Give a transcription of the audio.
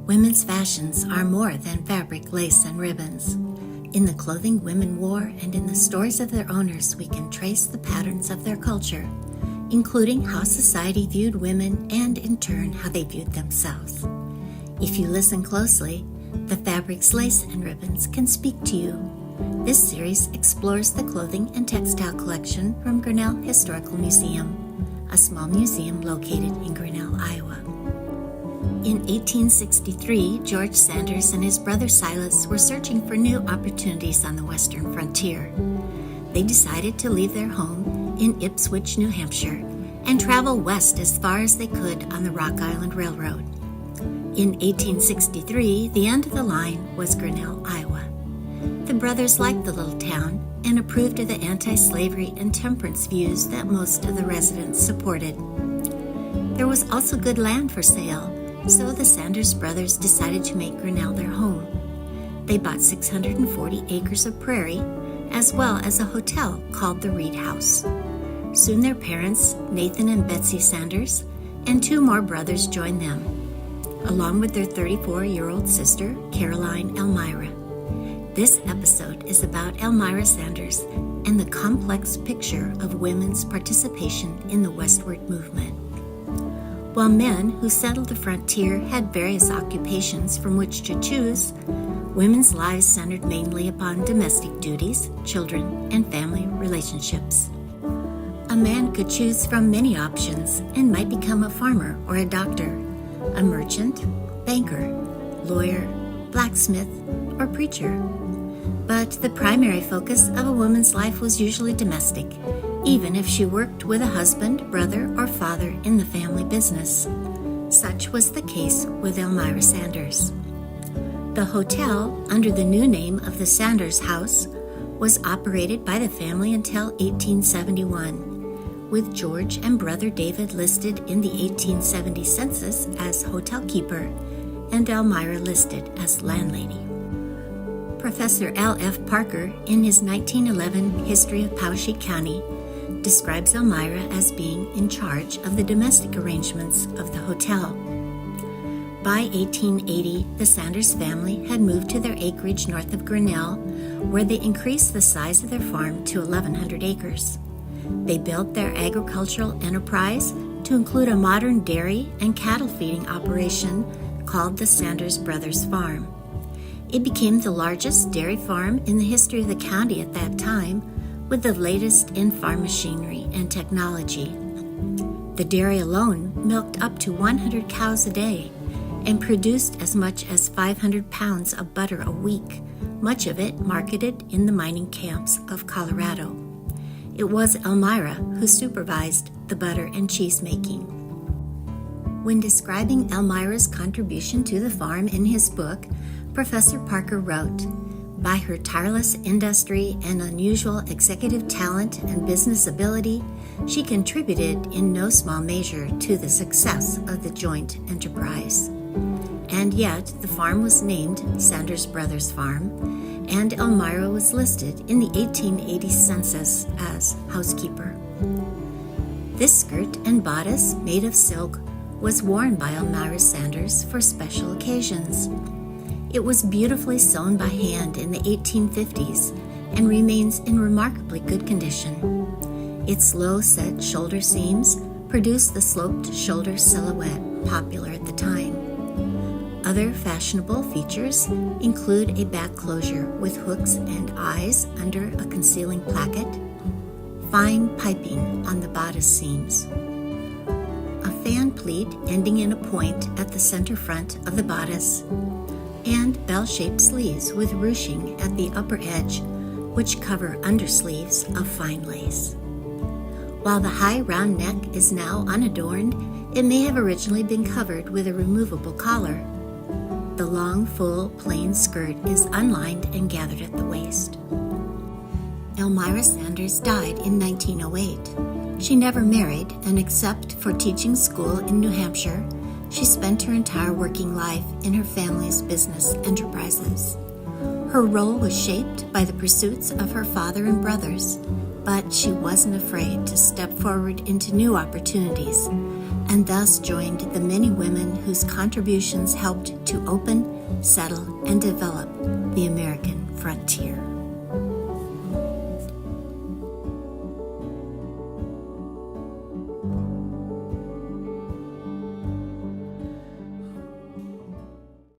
Women's fashions are more than fabric, lace, and ribbons. In the clothing women wore and in the stories of their owners, we can trace the patterns of their culture, including how society viewed women and, in turn, how they viewed themselves. If you listen closely, the fabrics, lace, and ribbons can speak to you. This series explores the clothing and textile collection from Grinnell Historical Museum, a small museum located in Grinnell, Iowa. In 1863, George Sanders and his brother Silas were searching for new opportunities on the western frontier. They decided to leave their home in Ipswich, New Hampshire, and travel west as far as they could on the Rock Island Railroad. In 1863, the end of the line was Grinnell, Iowa. The brothers liked the little town and approved of the anti-slavery and temperance views that most of the residents supported. There was also good land for sale, so the Sanders brothers decided to make Grinnell their home. They bought 640 acres of prairie, as well as a hotel called the Reed House. Soon their parents, Nathan and Betsy Sanders, and two more brothers joined them, along with their 34-year-old sister, Caroline Elmira. This episode is about Elmira Sanders and the complex picture of women's participation in the westward movement. While men who settled the frontier had various occupations from which to choose, women's lives centered mainly upon domestic duties, children, and family relationships. A man could choose from many options and might become a farmer or a doctor, a merchant, banker, lawyer, blacksmith, or preacher. But the primary focus of a woman's life was usually domestic, even if she worked with a husband, brother, or father in the family business. Such was the case with Elmira Sanders. The hotel, under the new name of the Sanders House, was operated by the family until 1871, with George and brother David listed in the 1870 census as hotel keeper and Elmira listed as landlady. Professor L.F. Parker, in his 1911 History of Poweshiek County, describes Elmira as being in charge of the domestic arrangements of the hotel. By 1880, the Sanders family had moved to their acreage north of Grinnell, where they increased the size of their farm to 1,100 acres. They built their agricultural enterprise to include a modern dairy and cattle feeding operation called the Sanders Brothers Farm. It became the largest dairy farm in the history of the county at that time, with the latest in farm machinery and technology. The dairy alone milked up to 100 cows a day and produced as much as 500 pounds of butter a week, much of it marketed in the mining camps of Colorado. It was Elmira who supervised the butter and cheese making. When describing Elmira's contribution to the farm in his book, Professor Parker wrote, "By her tireless industry and unusual executive talent and business ability, she contributed in no small measure to the success of the joint enterprise." And yet, the farm was named Sanders Brothers Farm, and Elmira was listed in the 1880 census as housekeeper. This skirt and bodice made of silk was worn by Elmira Sanders for special occasions. It was beautifully sewn by hand in the 1850s and remains in remarkably good condition. Its low-set shoulder seams produced the sloped shoulder silhouette popular at the time. Other fashionable features include a back closure with hooks and eyes under a concealing placket, fine piping on the bodice seams, a fan pleat ending in a point at the center front of the bodice, and bell-shaped sleeves with ruching at the upper edge, which cover undersleeves of fine lace. While the high round neck is now unadorned, it may have originally been covered with a removable collar. The long, full, plain skirt is unlined and gathered at the waist. Elmira Sanders died in 1908. She never married, and except for teaching school in New Hampshire, she spent her entire working life in her family's business enterprises. Her role was shaped by the pursuits of her father and brothers, but she wasn't afraid to step forward into new opportunities, and thus joined the many women whose contributions helped to open, settle, and develop the American frontier.